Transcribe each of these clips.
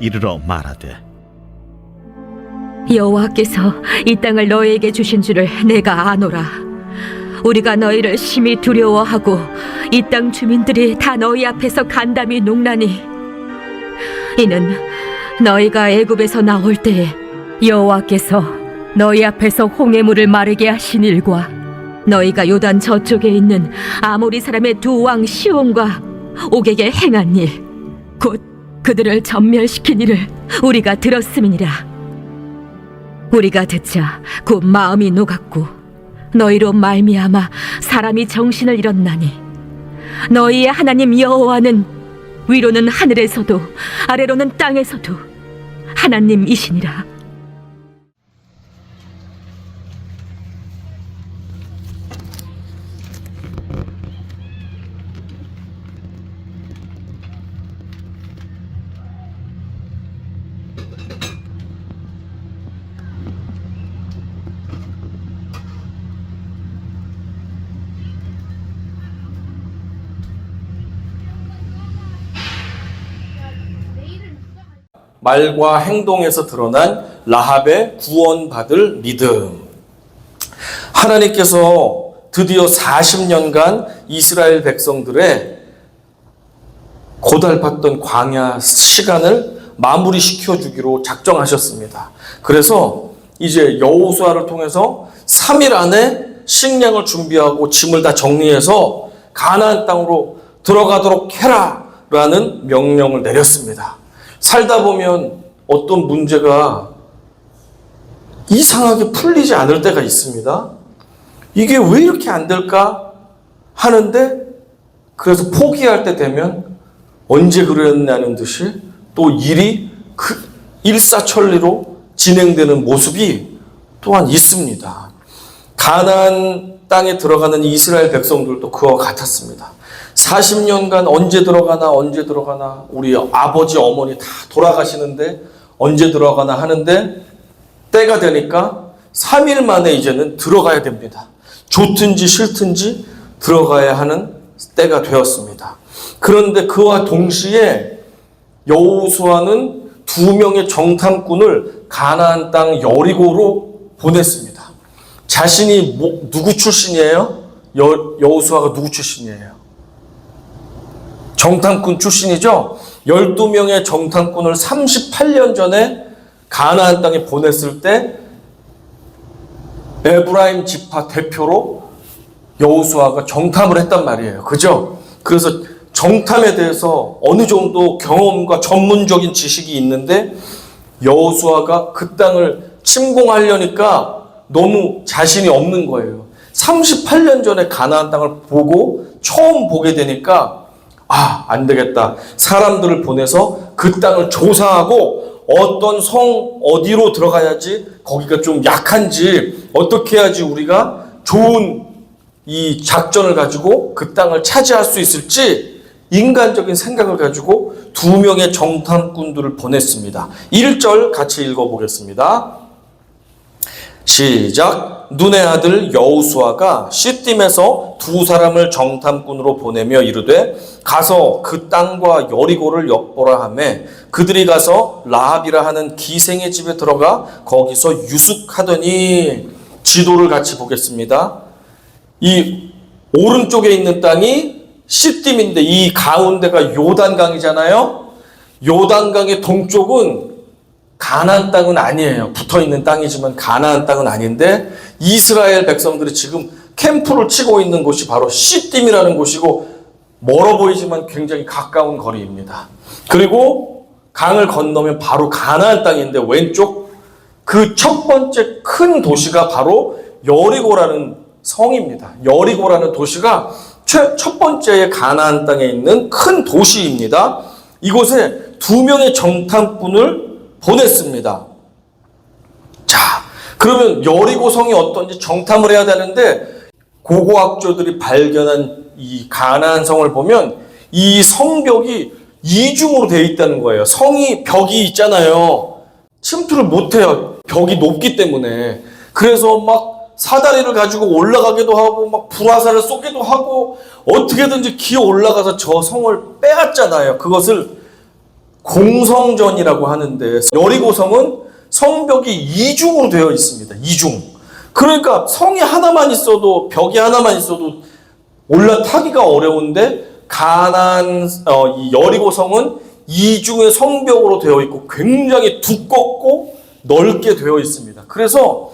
이르러 말하되 여호와께서 이 땅을 너희에게 주신 줄을 내가 아노라. 우리가 너희를 심히 두려워하고 이 땅 주민들이 다 너희 앞에서 간담이 녹나니 이는 너희가 애굽에서 나올 때에 여호와께서 너희 앞에서 홍해물을 마르게 하신 일과 너희가 요단 저쪽에 있는 아모리 사람의 두 왕 시온과 옥에게 행한 일, 곧 그들을 전멸시킨 일을 우리가 들었음이니라. 우리가 듣자 곧 마음이 녹았고 너희로 말미암아 사람이 정신을 잃었나니 너희의 하나님 여호와는 위로는 하늘에서도 아래로는 땅에서도 하나님이시니라. 말과 행동에서 드러난 라합의 구원받을 믿음. 하나님께서 드디어 40년간 이스라엘 백성들의 고달팠던 광야 시간을 마무리시켜 주기로 작정하셨습니다. 그래서 이제 여호수아를 통해서 3일 안에 식량을 준비하고 짐을 다 정리해서 가나안 땅으로 들어가도록 해라라는 명령을 내렸습니다. 살다 보면 어떤 문제가 이상하게 풀리지 않을 때가 있습니다. 이게 왜 이렇게 안 될까 하는데, 그래서 포기할 때 되면 언제 그랬냐는 듯이 또 일이 일사천리로 진행되는 모습이 또한 있습니다. 가나안 땅에 들어가는 이스라엘 백성들도 그와 같았습니다. 40년간 언제 들어가나 우리 아버지 어머니 다 돌아가시는데 언제 들어가나 하는데 때가 되니까 3일 만에 이제는 들어가야 됩니다. 좋든지 싫든지 들어가야 하는 때가 되었습니다. 그런데 그와 동시에 여호수아는 2명의 정탐꾼을 가나안 땅 여리고로 보냈습니다. 자신이 누구 출신이에요? 여호수아가 누구 출신이에요? 정탐꾼 출신이죠. 12명의 정탐꾼을 38년 전에 가나안 땅에 보냈을 때 에브라임 지파 대표로 여호수아가 정탐을 했단 말이에요. 그죠? 그래서 정탐에 대해서 어느 정도 경험과 전문적인 지식이 있는데 여호수아가 그 땅을 침공하려니까 너무 자신이 없는 거예요. 38년 전에 가나안 땅을 보고 처음 보게 되니까 안 되겠다. 사람들을 보내서 그 땅을 조사하고 어떤 성 어디로 들어가야지, 거기가 좀 약한지, 어떻게 해야지 우리가 좋은 이 작전을 가지고 그 땅을 차지할 수 있을지 인간적인 생각을 가지고 2명의 정탐꾼들을 보냈습니다. 1절 같이 읽어보겠습니다. 시작. 눈의 아들 여호수아가 시딤에서 2사람을 정탐꾼으로 보내며 이르되 가서 그 땅과 여리고를 엿보라 하매 그들이 가서 라합이라 하는 기생의 집에 들어가 거기서 유숙하더니, 지도를 같이 보겠습니다. 이 오른쪽에 있는 땅이 시딤인데 이 가운데가 요단강이잖아요. 요단강의 동쪽은 가나안 땅은 아니에요. 붙어있는 땅이지만 가나안 땅은 아닌데 이스라엘 백성들이 지금 캠프를 치고 있는 곳이 바로 시딤이라는 곳이고 멀어 보이지만 굉장히 가까운 거리입니다. 그리고 강을 건너면 바로 가나안 땅인데 왼쪽 그 첫 번째 큰 도시가 바로 여리고라는 성입니다. 여리고라는 도시가 첫 번째의 가나안 땅에 있는 큰 도시입니다. 이곳에 2명의 정탐꾼을 보냈습니다. 자, 그러면 여리고 성이 어떤지 정탐을 해야 되는데 고고학조들이 발견한 이 가나안 성을 보면 이 성벽이 이중으로 되어 있다는 거예요. 성이 벽이 있잖아요. 침투를 못해요. 벽이 높기 때문에. 그래서 막 사다리를 가지고 올라가기도 하고 막 불화살을 쏘기도 하고 어떻게든지 기어 올라가서 저 성을 빼앗잖아요. 그것을 공성전이라고 하는데, 여리고성은 성벽이 이중으로 되어 있습니다. 이중. 그러니까 성이 하나만 있어도, 벽이 하나만 있어도 올라타기가 어려운데, 이 여리고성은 이중의 성벽으로 되어 있고 굉장히 두껍고 넓게 되어 있습니다. 그래서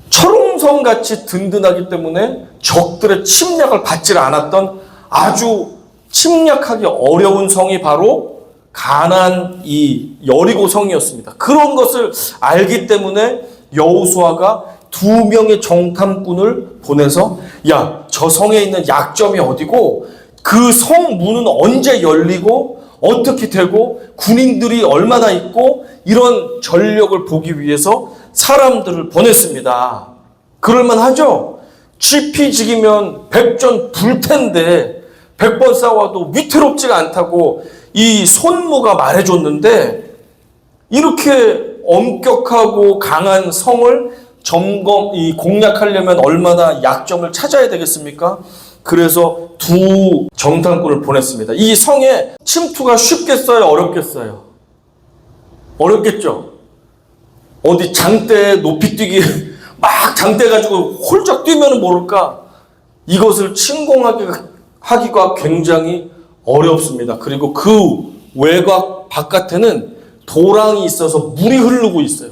철옹성 같이 든든하기 때문에 적들의 침략을 받지 않았던 아주 침략하기 어려운 성이 바로 가나안 이 여리고성이었습니다. 그런 것을 알기 때문에 여호수아가 2명의 정탐꾼을 보내서, 야, 저 성에 있는 약점이 어디고 그 성 문은 언제 열리고 어떻게 되고 군인들이 얼마나 있고 이런 전력을 보기 위해서 사람들을 보냈습니다. 그럴만 하죠? 지피지기면 백전 불텐데 100번 싸워도 위태롭지가 않다고 이 손무가 말해줬는데, 이렇게 엄격하고 강한 성을 공략하려면 얼마나 약점을 찾아야 되겠습니까? 그래서 2 정탐꾼을 보냈습니다. 이 성에 침투가 쉽겠어요? 어렵겠어요? 어렵겠죠? 어디 장대 높이 뛰기 막 장대 가지고 홀짝 뛰면 모를까? 이것을 침공하기가 굉장히 어렵습니다. 그리고 그 외곽 바깥에는 도랑이 있어서 물이 흐르고 있어요.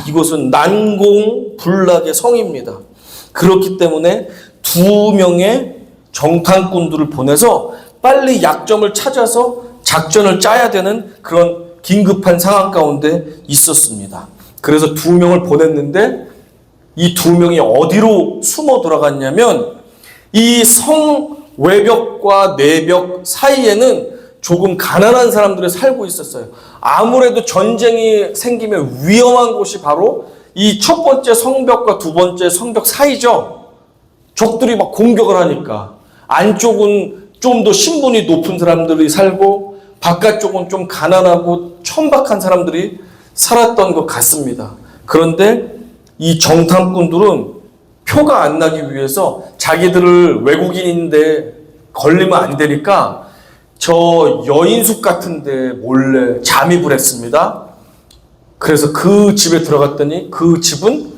이것은 난공불락의 성입니다. 그렇기 때문에 2명의 정탐꾼들을 보내서 빨리 약점을 찾아서 작전을 짜야 되는 그런 긴급한 상황 가운데 있었습니다. 그래서 2명을 보냈는데, 이 2명이 어디로 숨어 들어갔냐면, 이 성 외벽과 내벽 사이에는 조금 가난한 사람들이 살고 있었어요. 아무래도 전쟁이 생기면 위험한 곳이 바로 이 첫 번째 성벽과 2번째 성벽 사이죠. 적들이 막 공격을 하니까 안쪽은 좀 더 신분이 높은 사람들이 살고 바깥쪽은 좀 가난하고 천박한 사람들이 살았던 것 같습니다. 그런데 이 정탐꾼들은 표가 안 나기 위해서 자기들을 외국인인데 걸리면 안 되니까 저 여인숙 같은데 몰래 잠입을 했습니다. 그래서 그 집에 들어갔더니 그 집은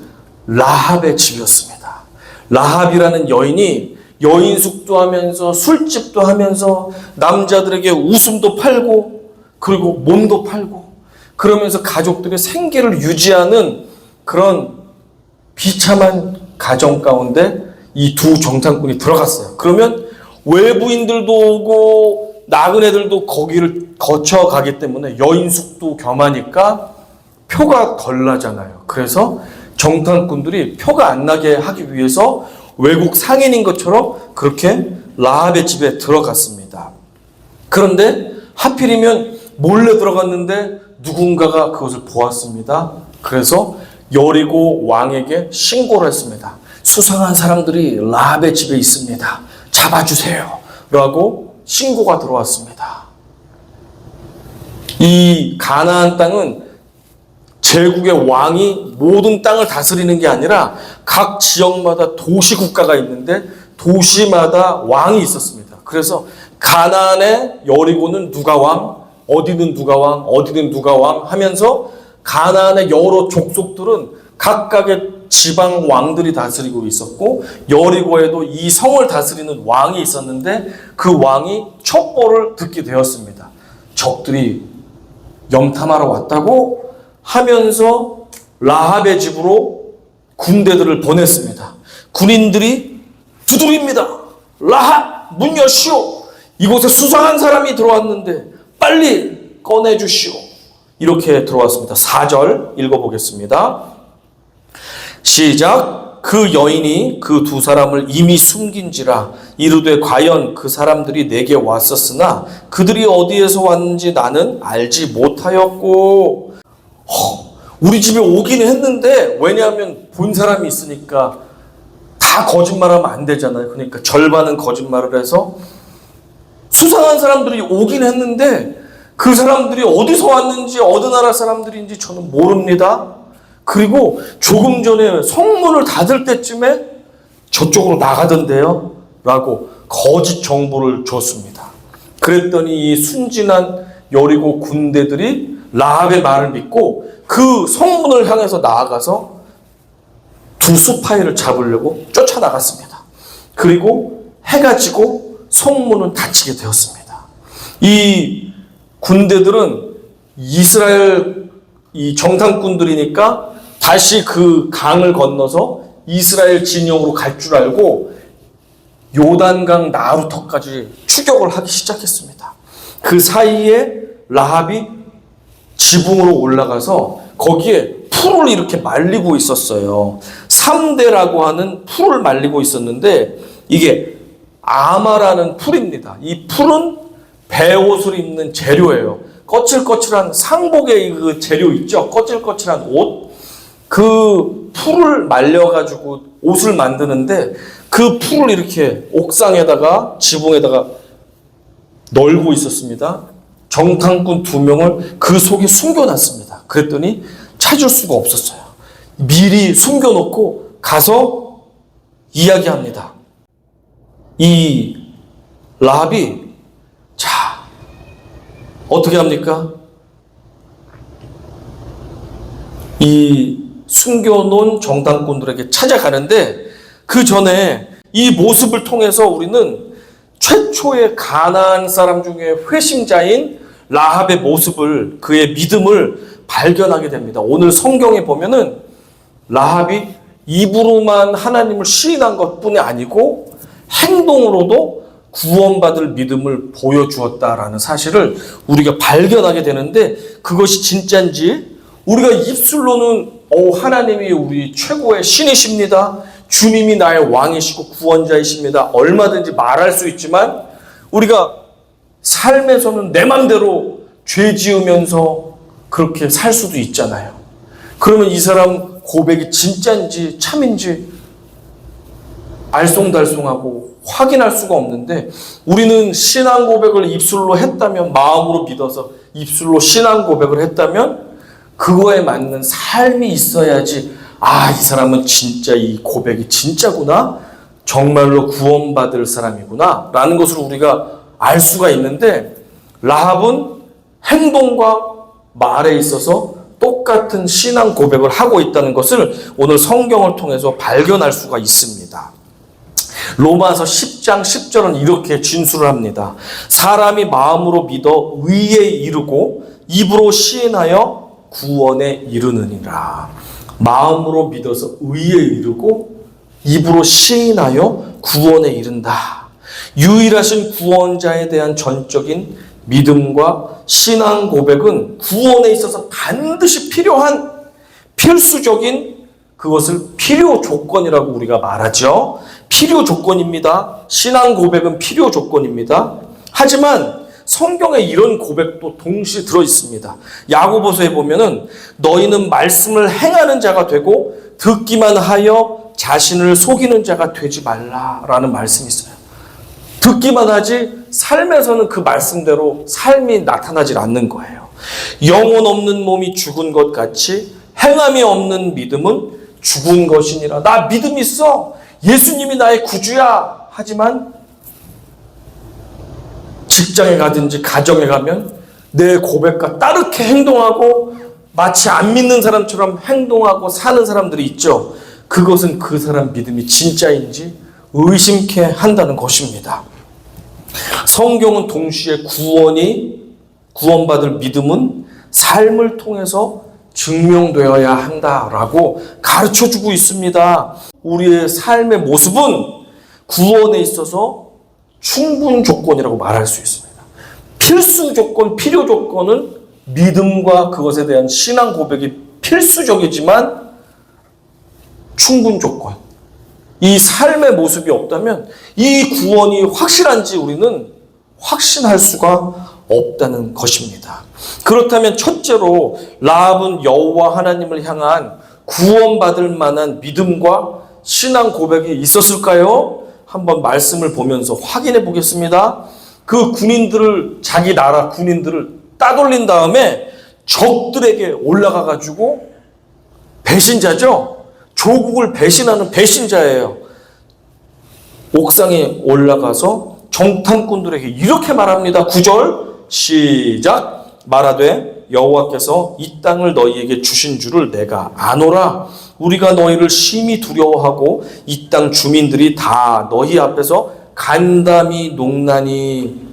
라합의 집이었습니다. 라합이라는 여인이 여인숙도 하면서 술집도 하면서 남자들에게 웃음도 팔고 그리고 몸도 팔고 그러면서 가족들의 생계를 유지하는 그런 비참한 가정 가운데 이 2 정탐꾼이 들어갔어요. 그러면 외부인들도 오고 나그네들도 거기를 거쳐가기 때문에 여인숙도 겸하니까 표가 덜 나잖아요. 그래서 정탐꾼들이 표가 안 나게 하기 위해서 외국 상인인 것처럼 그렇게 라합의 집에 들어갔습니다. 그런데 하필이면 몰래 들어갔는데 누군가가 그것을 보았습니다. 그래서 여리고 왕에게 신고를 했습니다. 수상한 사람들이 라합의 집에 있습니다. 잡아주세요. 라고 신고가 들어왔습니다. 이 가나안 땅은 제국의 왕이 모든 땅을 다스리는 게 아니라 각 지역마다 도시 국가가 있는데 도시마다 왕이 있었습니다. 그래서 가나안의 여리고는 누가 왕, 어디는 누가 왕, 어디는 누가 왕 하면서 가나안의 여러 족속들은 각각의 지방 왕들이 다스리고 있었고, 여리고에도 이 성을 다스리는 왕이 있었는데 그 왕이 첩보를 듣게 되었습니다. 적들이 염탐하러 왔다고 하면서 라합의 집으로 군대들을 보냈습니다. 군인들이 두드립니다. 라합, 문 여시오. 이곳에 수상한 사람이 들어왔는데 빨리 꺼내주시오. 이렇게 들어왔습니다. 4절 읽어보겠습니다. 시작. 그 여인이 그 2 사람을 이미 숨긴지라 이르되 과연 그 사람들이 내게 왔었으나 그들이 어디에서 왔는지 나는 알지 못하였고. 우리 집에 오긴 했는데, 왜냐하면 본 사람이 있으니까 다 거짓말하면 안 되잖아요. 그러니까 절반은 거짓말을 해서 수상한 사람들이 오긴 했는데 그 사람들이 어디서 왔는지 어느 나라 사람들인지 저는 모릅니다. 그리고 조금 전에 성문을 닫을 때쯤에 저쪽으로 나가던데요 라고 거짓 정보를 줬습니다. 그랬더니 이 순진한 여리고 군대들이 라합의 말을 믿고 그 성문을 향해서 나아가서 두 스파이를 잡으려고 쫓아나갔습니다. 그리고 해가 지고 성문은 닫히게 되었습니다. 이 군대들은 이스라엘 이 정탐꾼들이니까 다시 그 강을 건너서 이스라엘 진영으로 갈 줄 알고 요단강 나루터까지 추격을 하기 시작했습니다. 그 사이에 라합이 지붕으로 올라가서 거기에 풀을 이렇게 말리고 있었어요. 삼대라고 하는 풀을 말리고 있었는데 이게 아마라는 풀입니다. 이 풀은 배옷을 입는 재료예요. 거칠거칠한 상복의 그 재료 있죠? 거칠거칠한 옷. 그 풀을 말려가지고 옷을 만드는데 그 풀을 이렇게 옥상에다가 지붕에다가 널고 있었습니다. 정탐꾼 2명을 그 속에 숨겨놨습니다. 그랬더니 찾을 수가 없었어요. 미리 숨겨놓고 가서 이야기합니다. 이 라합이 자 어떻게 합니까? 이 숨겨놓은 정탐꾼들에게 찾아가는데 그 전에 이 모습을 통해서 우리는 최초의 가나안 사람 중에 회심자인 라합의 모습을 그의 믿음을 발견하게 됩니다. 오늘 성경에 보면은 라합이 입으로만 하나님을 시인한 것뿐이 아니고 행동으로도 구원받을 믿음을 보여주었다라는 사실을 우리가 발견하게 되는데 그것이 진짜인지 우리가 입술로는 하나님이 우리 최고의 신이십니다. 주님이 나의 왕이시고 구원자이십니다. 얼마든지 말할 수 있지만 우리가 삶에서는 내 맘대로 죄 지으면서 그렇게 살 수도 있잖아요. 그러면 이 사람 고백이 진짜인지 참인지 알쏭달쏭하고 확인할 수가 없는데 우리는 신앙 고백을 입술로 했다면 마음으로 믿어서 입술로 신앙 고백을 했다면 그거에 맞는 삶이 있어야지 이 사람은 진짜 이 고백이 진짜구나 정말로 구원받을 사람이구나 라는 것을 우리가 알 수가 있는데 라합은 행동과 말에 있어서 똑같은 신앙 고백을 하고 있다는 것을 오늘 성경을 통해서 발견할 수가 있습니다. 로마서 10장 10절은 이렇게 진술을 합니다. 사람이 마음으로 믿어 의에 이르고 입으로 시인하여 구원에 이르느니라. 마음으로 믿어서 의에 이르고 입으로 시인하여 구원에 이른다. 유일하신 구원자에 대한 전적인 믿음과 신앙 고백은 구원에 있어서 반드시 필요한 필수적인 그것을 필요 조건이라고 우리가 말하죠. 필요 조건입니다. 신앙 고백은 필요 조건입니다. 하지만 성경에 이런 고백도 동시에 들어 있습니다. 야고보서에 보면은 너희는 말씀을 행하는 자가 되고 듣기만 하여 자신을 속이는 자가 되지 말라라는 말씀이 있어요. 듣기만 하지 삶에서는 그 말씀대로 삶이 나타나질 않는 거예요. 영혼 없는 몸이 죽은 것 같이 행함이 없는 믿음은 죽은 것이니라. 나 믿음 있어. 예수님이 나의 구주야. 하지만 직장에 가든지 가정에 가면 내 고백과 따르게 행동하고 마치 안 믿는 사람처럼 행동하고 사는 사람들이 있죠. 그것은 그 사람 믿음이 진짜인지 의심케 한다는 것입니다. 성경은 동시에 구원받을 믿음은 삶을 통해서 증명되어야 한다라고 가르쳐주고 있습니다. 우리의 삶의 모습은 구원에 있어서 충분 조건이라고 말할 수 있습니다. 필수 조건, 필요 조건은 믿음과 그것에 대한 신앙 고백이 필수적이지만 충분 조건. 이 삶의 모습이 없다면 이 구원이 확실한지 우리는 확신할 수가 없다는 것입니다. 그렇다면 첫째로 라합은 여호와 하나님을 향한 구원받을 만한 믿음과 신앙 고백이 있었을까요? 한번 말씀을 보면서 확인해 보겠습니다. 그 군인들을 자기 나라 군인들을 따돌린 다음에 적들에게 올라가 가지고 배신자죠. 조국을 배신하는 배신자예요. 옥상에 올라가서 정탐꾼들에게 이렇게 말합니다. 9절 시작. 말하되 여호와께서 이 땅을 너희에게 주신 줄을 내가 아노라. 우리가 너희를 심히 두려워하고 이 땅 주민들이 다 너희 앞에서 간담이 농나니.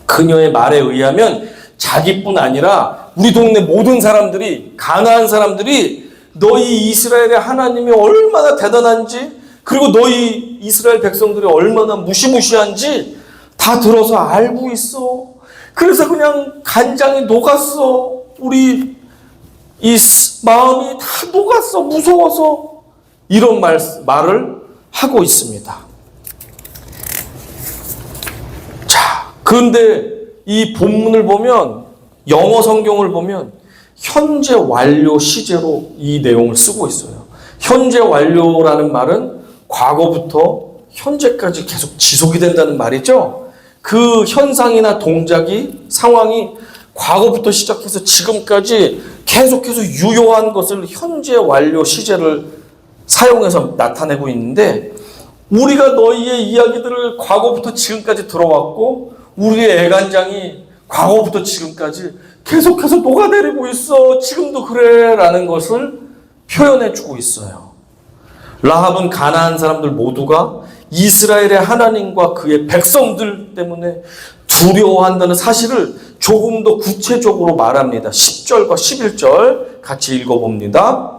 그녀의 말에 의하면 자기뿐 아니라 우리 동네 모든 사람들이, 가나안 사람들이 너희 이스라엘의 하나님이 얼마나 대단한지, 그리고 너희 이스라엘 백성들이 얼마나 무시무시한지 다 들어서 알고 있어. 그래서 그냥 간장이 녹았어. 우리 이 마음이 다 녹았어. 무서워서. 이런 말을 하고 있습니다. 자, 그런데 이 본문을 보면, 영어 성경을 보면 현재 완료 시제로 이 내용을 쓰고 있어요. 현재 완료라는 말은 과거부터 현재까지 계속 지속이 된다는 말이죠. 그 현상이나 동작이, 상황이 과거부터 시작해서 지금까지 계속해서 유효한 것을 현재 완료 시제를 사용해서 나타내고 있는데, 우리가 너희의 이야기들을 과거부터 지금까지 들어왔고 우리의 애간장이 과거부터 지금까지 계속해서 녹아내리고 있어. 지금도 그래. 라는 것을 표현해주고 있어요. 라합은 가나안 사람들 모두가 이스라엘의 하나님과 그의 백성들 때문에 두려워한다는 사실을 조금 더 구체적으로 말합니다. 10절과 11절 같이 읽어봅니다.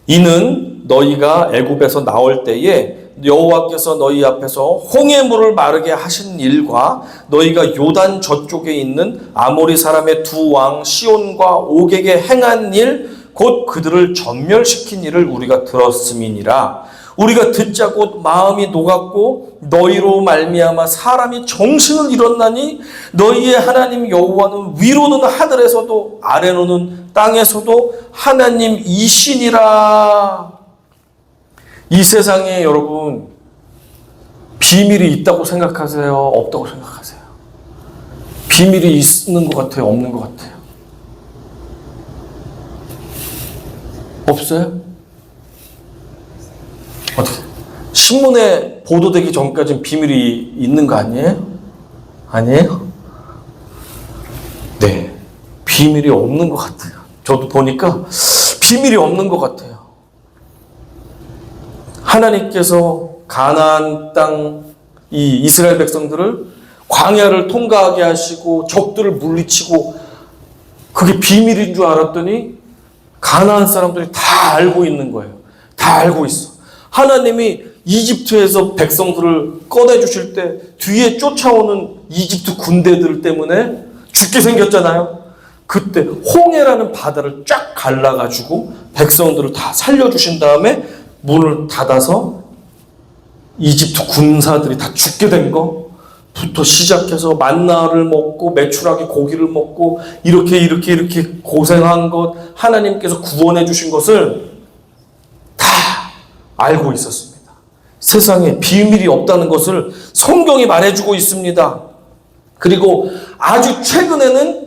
이는 너희가 애굽에서 나올 때에 여호와께서 너희 앞에서 홍해물을 마르게 하신 일과 너희가 요단 저쪽에 있는 아모리 사람의 두 왕 시온과 옥에게 행한 일, 곧 그들을 전멸시킨 일을 우리가 들었음이니라. 우리가 듣자 곧 마음이 녹았고 너희로 말미암아 사람이 정신을 잃었나니 너희의 하나님 여호와는 위로는 하늘에서도 아래로는 땅에서도 하나님이시니라. 이 세상에 여러분 비밀이 있다고 생각하세요? 없다고 생각하세요? 비밀이 있는 것 같아요? 없는 것 같아요? 없어요? 어떻게? 신문에 보도되기 전까지는 비밀이 있는 거 아니에요? 아니에요? 네, 비밀이 없는 것 같아요. 저도 보니까 비밀이 없는 것 같아요. 하나님께서 가나안 땅 이 이스라엘 백성들을 광야를 통과하게 하시고 적들을 물리치고 그게 비밀인 줄 알았더니 가나안 사람들이 다 알고 있는 거예요. 다 알고 있어. 하나님이 이집트에서 백성들을 꺼내주실 때 뒤에 쫓아오는 이집트 군대들 때문에 죽게 생겼잖아요. 그때 홍해라는 바다를 쫙 갈라가지고 백성들을 다 살려주신 다음에 문을 닫아서 이집트 군사들이 다 죽게 된 거부터 시작해서 만나를 먹고 메추라기 고기를 먹고 이렇게 고생한 것, 하나님께서 구원해 주신 것을 다 알고 있었습니다. 세상에 비밀이 없다는 것을 성경이 말해주고 있습니다. 그리고 아주 최근에는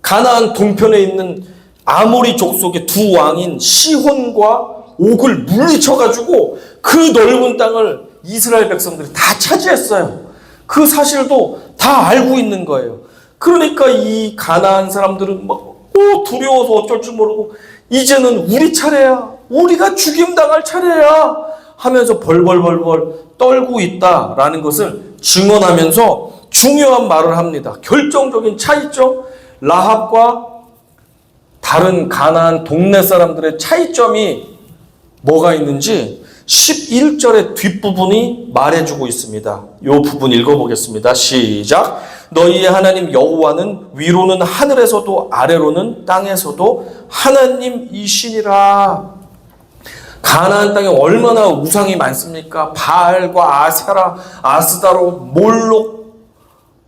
가나안 동편에 있는 아모리 족속의 두 왕인 시혼과 옥을 물리쳐가지고 그 넓은 땅을 이스라엘 백성들이 다 차지했어요. 그 사실도 다 알고 있는 거예요. 그러니까 이 가나안 사람들은 막 두려워서 어쩔 줄 모르고 이제는 우리 차례야, 우리가 죽임당할 차례야 하면서 벌벌 떨고 있다라는 것을 증언하면서 중요한 말을 합니다. 결정적인 차이점, 라합과 다른 가나안 동네 사람들의 차이점이 뭐가 있는지 11절의 뒷부분이 말해주고 있습니다. 이 부분 읽어보겠습니다. 시작. 너희의 하나님 여호와는 위로는 하늘에서도 아래로는 땅에서도 하나님이시니라. 가나안 땅에 얼마나 우상이 많습니까? 바알과 아세라, 아스다로, 몰록,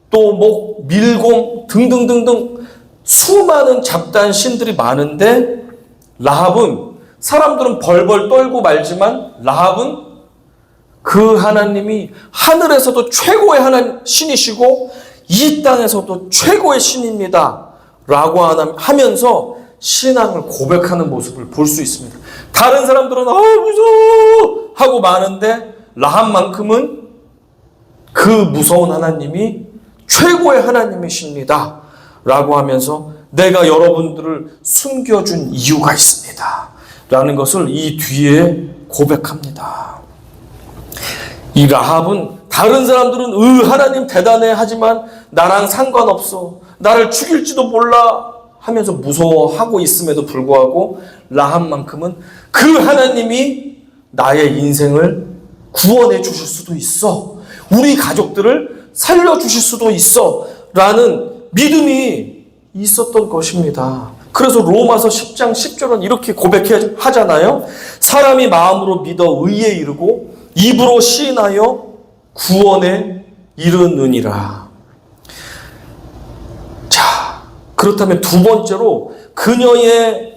또 밀곰 등등등등 수많은 잡다한 신들이 많은데 라합은, 사람들은 벌벌 떨고 말지만 라합은 그 하나님이 하늘에서도 최고의 신이시고 이 땅에서도 최고의 신입니다 라고 하면서 신앙을 고백하는 모습을 볼 수 있습니다. 다른 사람들은 무서워 하고 많은데 라합만큼은 그 무서운 하나님이 최고의 하나님이십니다 라고 하면서 내가 여러분들을 숨겨준 이유가 있습니다. 라는 것을 이 뒤에 고백합니다. 이 라합은 다른 사람들은 하나님 대단해 하지만 나랑 상관없어. 나를 죽일지도 몰라 하면서 무서워하고 있음에도 불구하고 라합만큼은 그 하나님이 나의 인생을 구원해 주실 수도 있어. 우리 가족들을 살려주실 수도 있어. 라는 믿음이 있었던 것입니다. 그래서 로마서 10장 10절은 이렇게 고백하잖아요. 사람이 마음으로 믿어 의에 이르고 입으로 시인하여 구원에 이르느니라. 자, 그렇다면 두 번째로 그녀의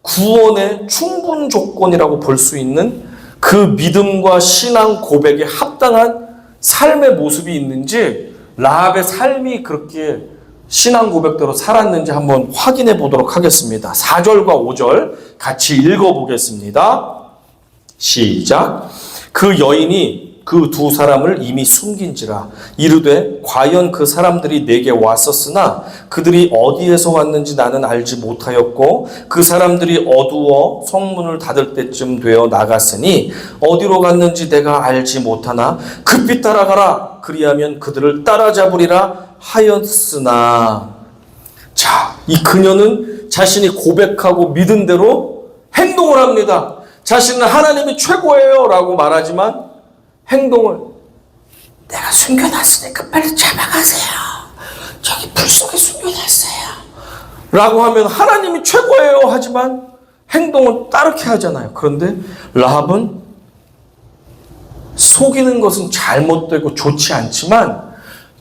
구원의 충분 조건이라고 볼 수 있는 그 믿음과 신앙 고백에 합당한 삶의 모습이 있는지, 라합의 삶이 그렇게 신앙 고백대로 살았는지 한번 확인해 보도록 하겠습니다. 4절과 5절 같이 읽어보겠습니다. 시작. 그 여인이 그 두 사람을 이미 숨긴지라 이르되 과연 그 사람들이 내게 왔었으나 그들이 어디에서 왔는지 나는 알지 못하였고 그 사람들이 어두워 성문을 닫을 때쯤 되어 나갔으니 어디로 갔는지 내가 알지 못하나 급히 따라가라 그리하면 그들을 따라잡으리라 하였으나. 자, 이 그녀는 자신이 고백하고 믿은 대로 행동을 합니다. 자신은 하나님이 최고예요 라고 말하지만 행동을 내가 숨겨놨으니까 빨리 잡아가세요. 저기 불 속에 숨겨놨어요. 라고 하면 하나님이 최고예요 하지만 행동은 따르게 하잖아요. 그런데 라합은 속이는 것은 잘못되고 좋지 않지만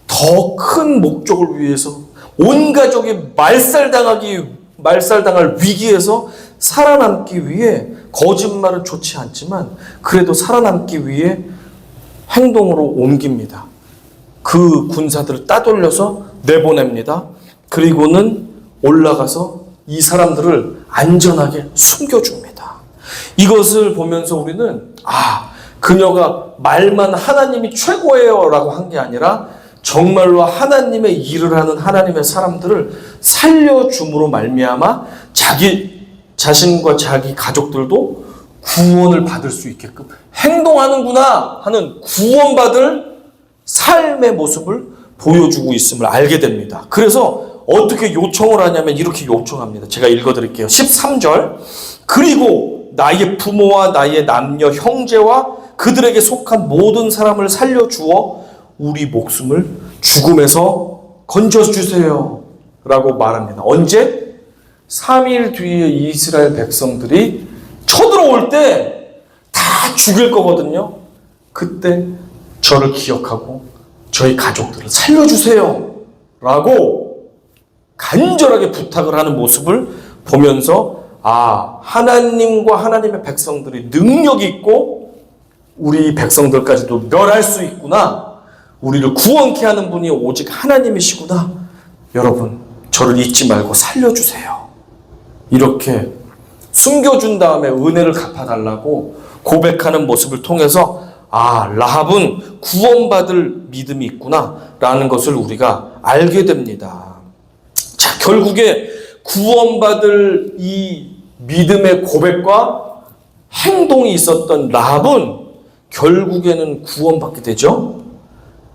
더 큰 목적을 위해서 온 가족이 말살당할 위기에서 살아남기 위해 거짓말은 좋지 않지만 그래도 살아남기 위해 행동으로 옮깁니다. 그 군사들을 따돌려서 내보냅니다. 그리고는 올라가서 이 사람들을 안전하게 숨겨줍니다. 이것을 보면서 우리는 그녀가 말만 하나님이 최고예요 라고 한 게 아니라 정말로 하나님의 일을 하는 하나님의 사람들을 살려줌으로 말미암아 자기 자신과 자기 가족들도 구원을 받을 수 있게끔 행동하는구나 하는 구원받을 삶의 모습을 보여주고 있음을 알게 됩니다. 그래서 어떻게 요청을 하냐면 이렇게 요청합니다. 제가 읽어드릴게요. 13절. 그리고 나의 부모와 나의 남녀 형제와 그들에게 속한 모든 사람을 살려주어 우리 목숨을 죽음에서 건져주세요 라고 말합니다. 언제? 3일 뒤에 이스라엘 백성들이 쳐들어올 때 다 죽일 거거든요. 그때 저를 기억하고 저희 가족들을 살려주세요 라고 간절하게 부탁을 하는 모습을 보면서 하나님과 하나님의 백성들이 능력 있고 우리 백성들까지도 멸할 수 있구나. 우리를 구원케 하는 분이 오직 하나님이시구나. 여러분, 저를 잊지 말고 살려주세요. 이렇게 숨겨준 다음에 은혜를 갚아달라고 고백하는 모습을 통해서 라합은 구원받을 믿음이 있구나 라는 것을 우리가 알게 됩니다. 자, 결국에 구원받을 이 믿음의 고백과 행동이 있었던 라합은 결국에는 구원받게 되죠.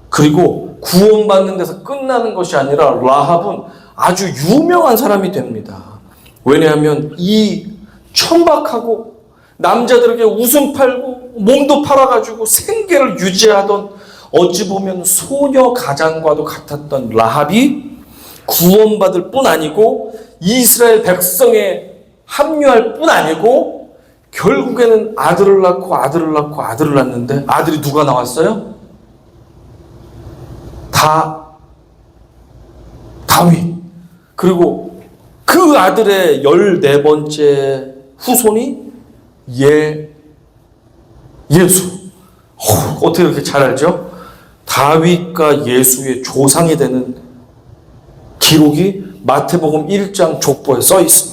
그리고 구원받는 데서 끝나는 것이 아니라 라합은 아주 유명한 사람이 됩니다. 왜냐하면 이 천박하고 남자들에게 웃음 팔고 몸도 팔아가지고 생계를 유지하던 어찌 보면 소녀 가장과도 같았던 라합이 구원받을 뿐 아니고 이스라엘 백성에 합류할 뿐 아니고 결국에는 아들을 낳고 아들을 낳고 아들을 낳는데 아들이 누가 나왔어요? 다윗. 그리고 그 아들의 14번째 후손이 예수. 어떻게 그렇게 잘 알죠? 다윗과 예수의 조상이 되는 기록이 마태복음 1장 족보에 써 있습니다.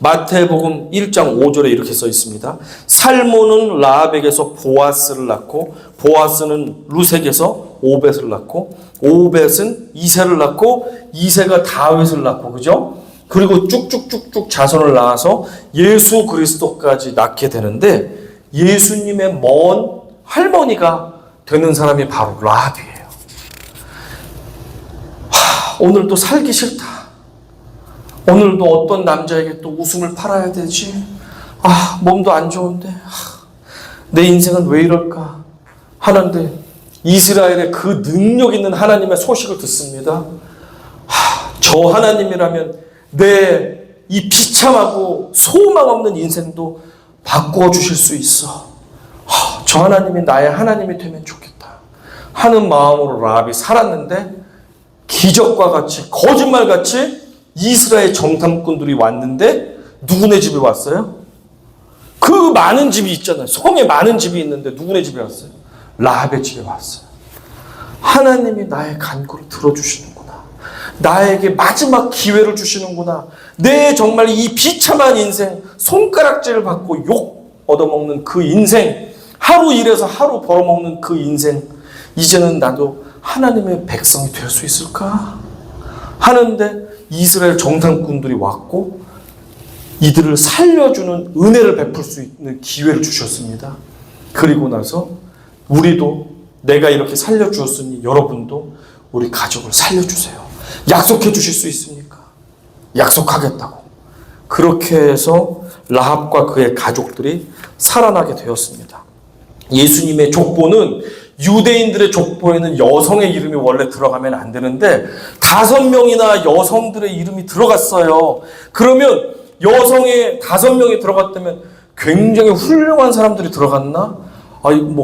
마태복음 1장 5절에 이렇게 써 있습니다. 살몬은 라합에게서 보아스를 낳고 보아스는 루색에서 오벳을 낳고, 오벳은 이새를 낳고, 이새가 다윗을 낳고, 그죠? 그리고 쭉쭉쭉쭉 자손을 낳아서 예수 그리스도까지 낳게 되는데, 예수님의 먼 할머니가 되는 사람이 바로 라합이에요. 오늘도 살기 싫다. 오늘도 어떤 남자에게 또 웃음을 팔아야 되지. 몸도 안 좋은데. 내 인생은 왜 이럴까? 하는데 이스라엘의 그 능력 있는 하나님의 소식을 듣습니다. 저 하나님이라면 내 이 비참하고 소망 없는 인생도 바꾸어 주실 수 있어. 저 하나님이 나의 하나님이 되면 좋겠다 하는 마음으로 라합이 살았는데, 기적과 같이 거짓말같이 이스라엘 정탐꾼들이 왔는데 누구네 집에 왔어요? 그 많은 집이 있잖아요. 성에 많은 집이 있는데 누구네 집에 왔어요? 라합의 집에 왔어요. 하나님이 나의 간구를 들어주시는구나. 나에게 마지막 기회를 주시는구나. 내 정말 이 비참한 인생, 손가락질을 받고 욕 얻어먹는 그 인생, 하루 일해서 하루 벌어먹는 그 인생, 이제는 나도 하나님의 백성이 될 수 있을까? 하는데 이스라엘 정탐꾼들이 왔고 이들을 살려주는 은혜를 베풀 수 있는 기회를 주셨습니다. 그리고 나서 우리도 내가 이렇게 살려주었으니 여러분도 우리 가족을 살려주세요. 약속해 주실 수 있습니까? 약속하겠다고. 그렇게 해서 라합과 그의 가족들이 살아나게 되었습니다. 예수님의 족보는, 유대인들의 족보에는 여성의 이름이 원래 들어가면 안 되는데 5명이나 여성들의 이름이 들어갔어요. 그러면 여성의 5명이 들어갔다면 굉장히 훌륭한 사람들이 들어갔나?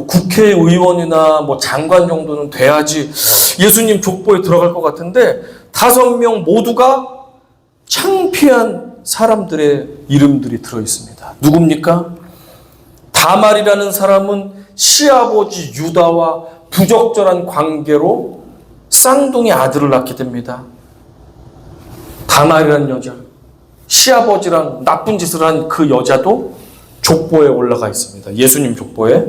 국회의원이나 장관 정도는 돼야지 예수님 족보에 들어갈 것 같은데 5명 모두가 창피한 사람들의 이름들이 들어있습니다. 누굽니까? 다말이라는 사람은 시아버지 유다와 부적절한 관계로 쌍둥이 아들을 낳게 됩니다. 다말이라는 여자, 시아버지랑 나쁜 짓을 한 그 여자도 족보에 올라가 있습니다. 예수님 족보에.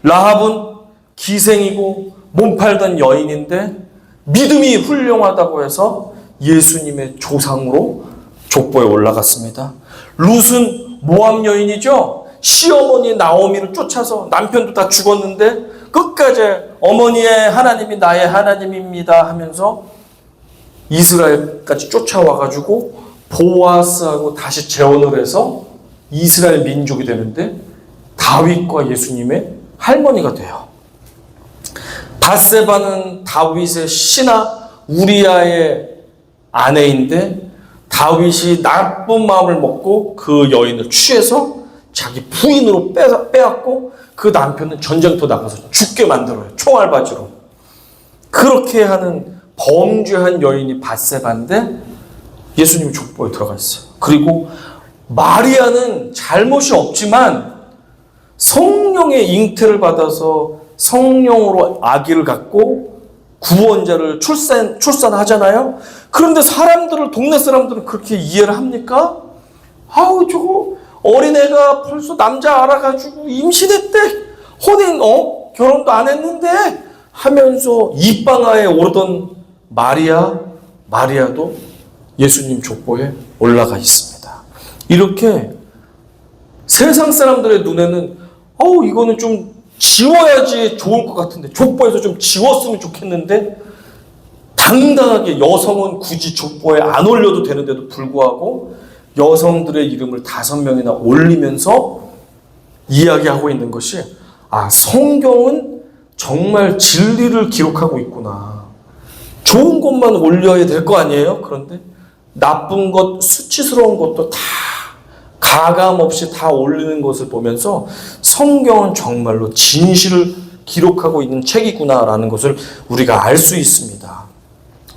라합은 기생이고 몸 팔던 여인인데 믿음이 훌륭하다고 해서 예수님의 조상으로 족보에 올라갔습니다. 룻은 모압 여인이죠. 시어머니 나오미를 쫓아서, 남편도 다 죽었는데 끝까지 어머니의 하나님이 나의 하나님입니다 하면서 이스라엘까지 쫓아와가지고 보아스하고 다시 재혼을 해서 이스라엘 민족이 되는데 다윗과 예수님의 할머니가 돼요. 밧세바는 다윗의 신하 우리아의 아내인데 다윗이 나쁜 마음을 먹고 그 여인을 취해서 자기 부인으로 빼앗고 그 남편은 전쟁터 나가서 죽게 만들어요. 총알바지로. 그렇게 하는 범죄한 여인이 밧세바인데 예수님이 족보에 들어가 있어요. 그리고 마리아는 잘못이 없지만 성령의 잉태를 받아서 성령으로 아기를 갖고 구원자를 출산하잖아요. 그런데 동네 사람들은 그렇게 이해를 합니까? 저거 어린애가 벌써 남자 알아가지고 임신했대. 결혼도 안 했는데 하면서 입방아에 오르던 마리아도 예수님 족보에 올라가 있습니다. 이렇게 세상 사람들의 눈에는 이거는 좀 지워야지 좋을 것 같은데, 족보에서 좀 지웠으면 좋겠는데, 당당하게 여성은 굳이 족보에 안 올려도 되는데도 불구하고 여성들의 이름을 5명이나 올리면서 이야기하고 있는 것이, 성경은 정말 진리를 기록하고 있구나. 좋은 것만 올려야 될 거 아니에요? 그런데 나쁜 것, 수치스러운 것도 다 가감 없이 다 올리는 것을 보면서 성경은 정말로 진실을 기록하고 있는 책이구나라는 것을 우리가 알 수 있습니다.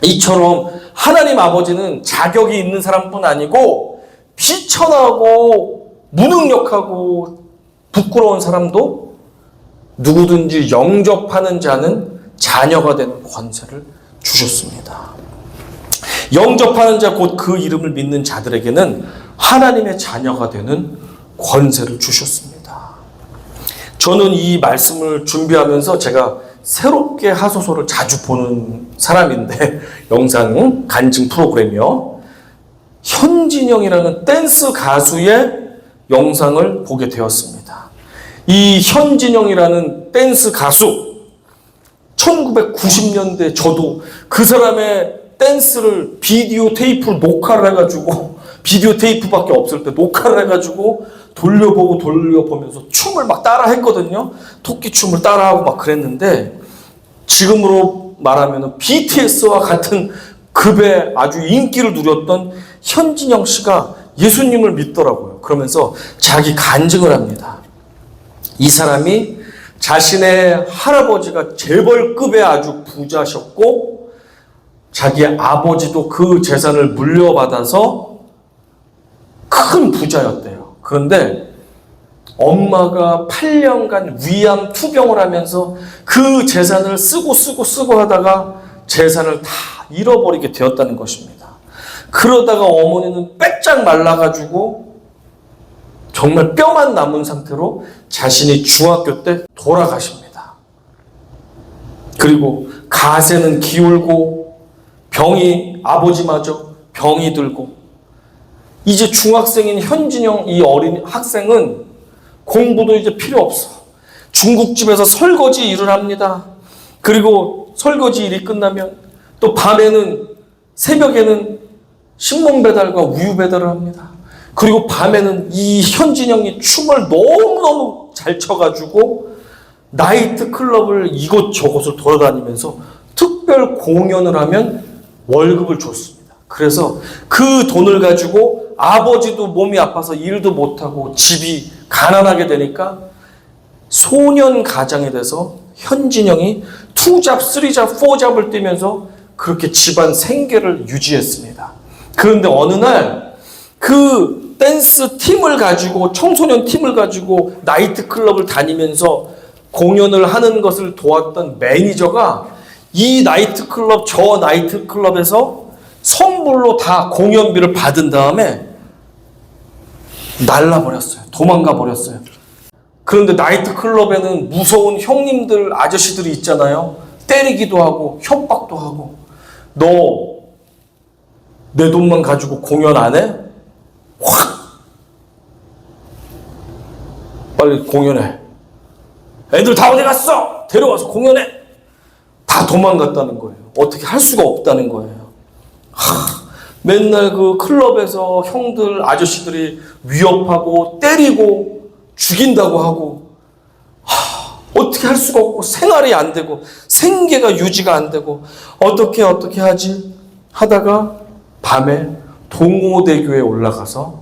이처럼 하나님 아버지는 자격이 있는 사람뿐 아니고 비천하고 무능력하고 부끄러운 사람도 누구든지 영접하는 자는 자녀가 되는 권세를 주셨습니다. 영접하는 자, 곧 그 이름을 믿는 자들에게는 하나님의 자녀가 되는 권세를 주셨습니다. 저는 이 말씀을 준비하면서 제가 새롭게 하소서를 자주 보는 사람인데 영상 간증 프로그램이요. 현진영이라는 댄스 가수의 영상을 보게 되었습니다. 이 현진영이라는 댄스 가수 1990년대 저도 그 사람의 댄스를 비디오 테이프를 녹화를 해가지고 비디오 테이프밖에 없을 때 녹화를 해가지고 돌려보면서 춤을 막 따라 했거든요. 토끼춤을 따라하고 막 그랬는데 지금으로 말하면 BTS와 같은 급의 아주 인기를 누렸던 현진영 씨가 예수님을 믿더라고요. 그러면서 자기 간증을 합니다. 이 사람이 자신의 할아버지가 재벌급의 아주 부자셨고 자기 아버지도 그 재산을 물려받아서 큰 부자였대요. 그런데 엄마가 8년간 위암 투병을 하면서 그 재산을 쓰고 하다가 재산을 다 잃어버리게 되었다는 것입니다. 그러다가 어머니는 빼짝 말라가지고 정말 뼈만 남은 상태로 자신이 중학교 때 돌아가십니다. 그리고 가세는 기울고 아버지마저 병이 들고 이제 중학생인 현진영 이 어린 학생은 공부도 이제 필요 없어. 중국집에서 설거지 일을 합니다. 그리고 설거지 일이 끝나면 또 새벽에는 식목 배달과 우유 배달을 합니다. 그리고 밤에는 이 현진영이 춤을 너무너무 잘 춰가지고 나이트 클럽을 이곳저곳을 돌아다니면서 특별 공연을 하면 월급을 줬습니다. 그래서 그 돈을 가지고 아버지도 몸이 아파서 일도 못하고 집이 가난하게 되니까 소년 가장이 돼서 현진영이 2잡, 3잡, 4잡을 뛰면서 그렇게 집안 생계를 유지했습니다. 그런데 어느 날 그 댄스 팀을 가지고 청소년 팀을 가지고 나이트 클럽을 다니면서 공연을 하는 것을 도왔던 매니저가 이 나이트 클럽 저 나이트 클럽에서 선불로 다 공연비를 받은 다음에 날라버렸어요. 도망가 버렸어요. 그런데 나이트 클럽에는 무서운 형님들 아저씨들이 있잖아요. 때리기도 하고 협박도 하고 너 내 돈만 가지고 공연 안 해? 확 빨리 공연해. 애들 다 어디 갔어? 데려와서 공연해. 다 도망갔다는 거예요. 어떻게 할 수가 없다는 거예요. 맨날 그 클럽에서 형들 아저씨들이 위협하고 때리고 죽인다고 하고 어떻게 할 수가 없고 생활이 안 되고 생계가 유지가 안 되고 어떻게 하지 하다가 밤에 동호대교에 올라가서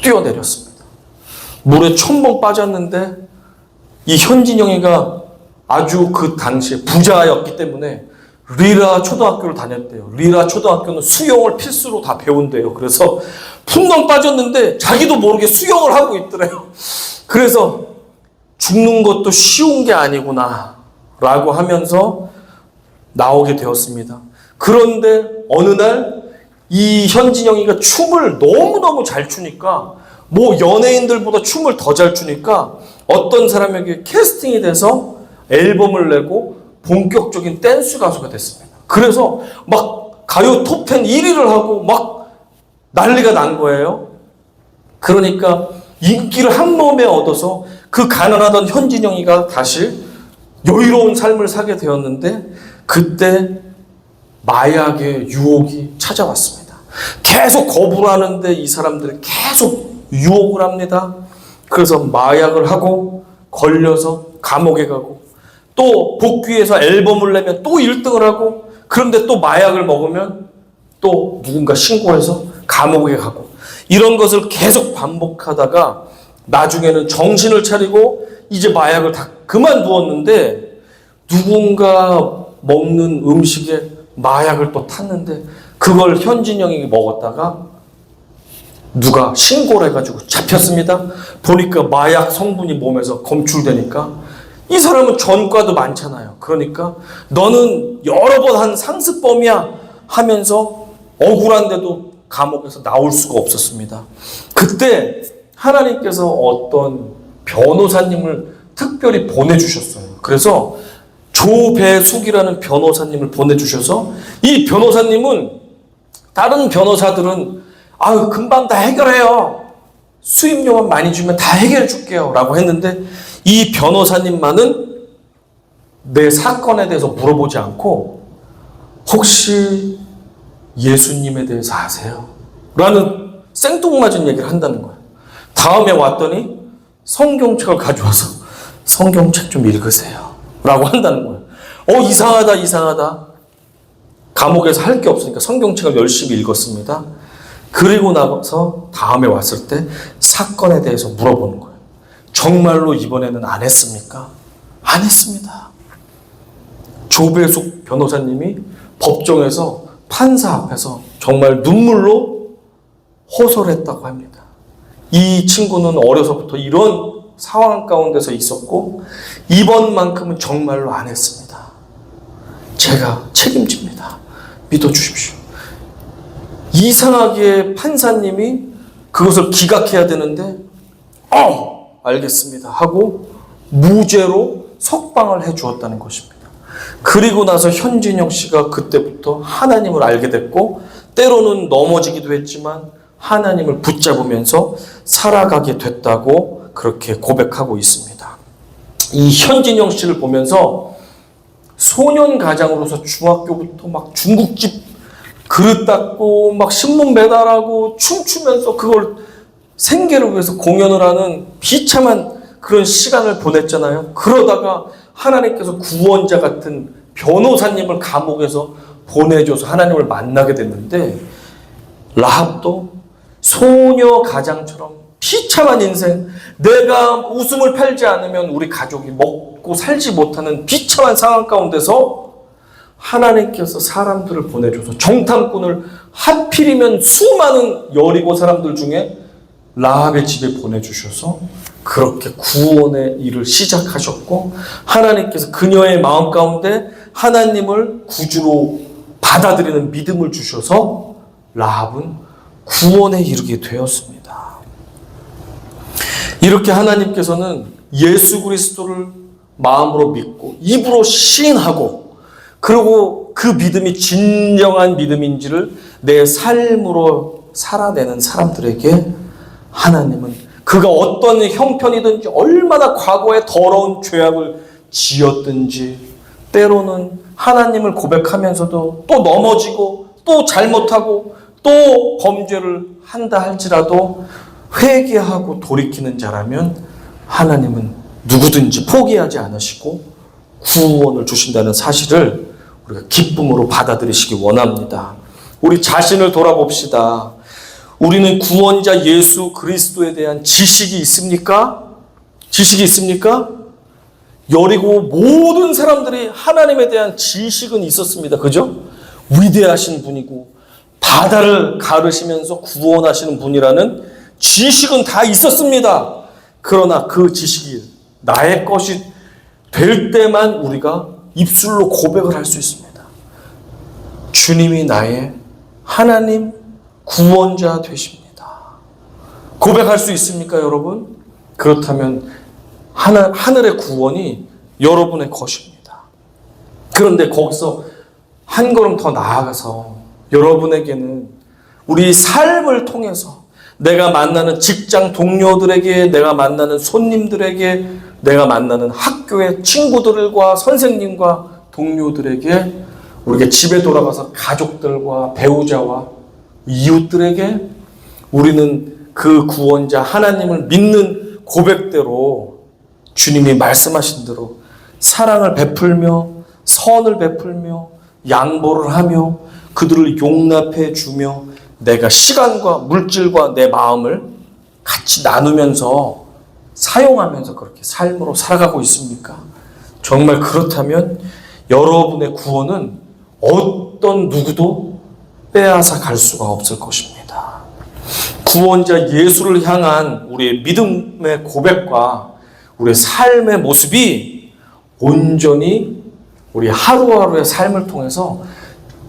뛰어내렸습니다. 물에 첨벙 빠졌는데 이 현진영이가 아주 그 당시에 부자였기 때문에 리라 초등학교를 다녔대요. 리라 초등학교는 수영을 필수로 다 배운대요. 그래서 풍덩 빠졌는데 자기도 모르게 수영을 하고 있더래요. 그래서 죽는 것도 쉬운 게 아니구나 라고 하면서 나오게 되었습니다. 그런데 어느 날 이 현진영이가 춤을 너무너무 잘 추니까 뭐 연예인들보다 춤을 더 잘 추니까 어떤 사람에게 캐스팅이 돼서 앨범을 내고 본격적인 댄스 가수가 됐습니다. 그래서 막 가요 톱10 1위를 하고 막 난리가 난 거예요. 그러니까 인기를 한 몸에 얻어서 그 가난하던 현진영이가 다시 여유로운 삶을 사게 되었는데 그때 마약의 유혹이 찾아왔습니다. 계속 거부를 하는데 이 사람들이 계속 유혹을 합니다. 그래서 마약을 하고 걸려서 감옥에 가고 또 복귀해서 앨범을 내면 또 1등을 하고 그런데 또 마약을 먹으면 또 누군가 신고해서 감옥에 가고 이런 것을 계속 반복하다가 나중에는 정신을 차리고 이제 마약을 다 그만두었는데 누군가 먹는 음식에 마약을 또 탔는데 그걸 현진영이 먹었다가 누가 신고를 해가지고 잡혔습니다. 보니까 마약 성분이 몸에서 검출되니까 이 사람은 전과도 많잖아요. 그러니까 너는 여러 번 한 상습범이야 하면서 억울한데도 감옥에서 나올 수가 없었습니다. 그때 하나님께서 어떤 변호사님을 특별히 보내주셨어요. 그래서 조배숙이라는 변호사님을 보내주셔서 이 변호사님은 다른 변호사들은 아유 금방 다 해결해요. 수임료만 많이 주면 다 해결해 줄게요. 라고 했는데 이 변호사님만은 내 사건에 대해서 물어보지 않고 혹시 예수님에 대해서 아세요? 라는 생뚱맞은 얘기를 한다는 거예요. 다음에 왔더니 성경책을 가져와서 성경책 좀 읽으세요. 라고 한다는 거예요. 이상하다. 감옥에서 할 게 없으니까 성경책을 열심히 읽었습니다. 그리고 나서 다음에 왔을 때 사건에 대해서 물어보는 거예요. 정말로 이번에는 안 했습니까? 안 했습니다. 조배숙 변호사님이 법정에서 판사 앞에서 정말 눈물로 호소했다고 합니다. 이 친구는 어려서부터 이런 상황 가운데서 있었고 이번만큼은 정말로 안 했습니다. 제가 책임집니다. 믿어주십시오. 이상하게 판사님이 그것을 기각해야 되는데 알겠습니다 하고 무죄로 석방을 해 주었다는 것입니다. 그리고 나서 현진영 씨가 그때부터 하나님을 알게 됐고 때로는 넘어지기도 했지만 하나님을 붙잡으면서 살아가게 됐다고 그렇게 고백하고 있습니다. 이 현진영 씨를 보면서 소년 가장으로서 중학교부터 막 중국집 그릇 닦고 막 신문 배달하고 춤추면서 그걸 생계를 위해서 공연을 하는 비참한 그런 시간을 보냈잖아요. 그러다가 하나님께서 구원자 같은 변호사님을 감옥에서 보내줘서 하나님을 만나게 됐는데 라합도 소녀 가장처럼 비참한 인생, 내가 웃음을 팔지 않으면 우리 가족이 먹고 살지 못하는 비참한 상황 가운데서 하나님께서 사람들을 보내줘서 정탐꾼을 하필이면 수많은 여리고 사람들 중에 라합의 집에 보내주셔서 그렇게 구원의 일을 시작하셨고 하나님께서 그녀의 마음 가운데 하나님을 구주로 받아들이는 믿음을 주셔서 라합은 구원에 이르게 되었습니다. 이렇게 하나님께서는 예수 그리스도를 마음으로 믿고 입으로 시인하고 그리고 그 믿음이 진정한 믿음인지를 내 삶으로 살아내는 사람들에게 하나님은 그가 어떤 형편이든지 얼마나 과거에 더러운 죄악을 지었든지 때로는 하나님을 고백하면서도 또 넘어지고 또 잘못하고 또 범죄를 한다 할지라도 회개하고 돌이키는 자라면 하나님은 누구든지 포기하지 않으시고 구원을 주신다는 사실을 우리가 기쁨으로 받아들이시기 원합니다. 우리 자신을 돌아봅시다. 우리는 구원자 예수 그리스도에 대한 지식이 있습니까? 지식이 있습니까? 여리고 모든 사람들이 하나님에 대한 지식은 있었습니다. 그죠? 위대하신 분이고 바다를 가르시면서 구원하시는 분이라는 지식은 다 있었습니다. 그러나 그 지식이 나의 것이 될 때만 우리가 입술로 고백을 할 수 있습니다. 주님이 나의 하나님 구원자 되십니다. 고백할 수 있습니까, 여러분? 그렇다면 하늘의 구원이 여러분의 것입니다. 그런데 거기서 한 걸음 더 나아가서 여러분에게는 우리 삶을 통해서 내가 만나는 직장 동료들에게, 내가 만나는 손님들에게, 내가 만나는 학교의 친구들과 선생님과 동료들에게, 우리가 집에 돌아가서 가족들과 배우자와 이웃들에게 우리는 그 구원자 하나님을 믿는 고백대로 주님이 말씀하신 대로 사랑을 베풀며 선을 베풀며 양보를 하며 그들을 용납해 주며 내가 시간과 물질과 내 마음을 같이 나누면서 사용하면서 그렇게 삶으로 살아가고 있습니까? 정말 그렇다면 여러분의 구원은 어떤 누구도 빼앗아 갈 수가 없을 것입니다. 구원자 예수를 향한 우리의 믿음의 고백과 우리의 삶의 모습이 온전히 우리 하루하루의 삶을 통해서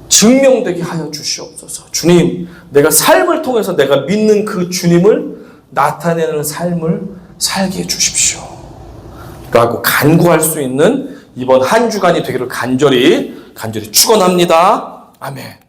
증명되게 하여 주시옵소서. 주님, 내가 삶을 통해서 내가 믿는 그 주님을 나타내는 삶을 살게 해 주십시오. 라고 간구할 수 있는 이번 한 주간이 되기를 간절히 축원합니다. 아멘.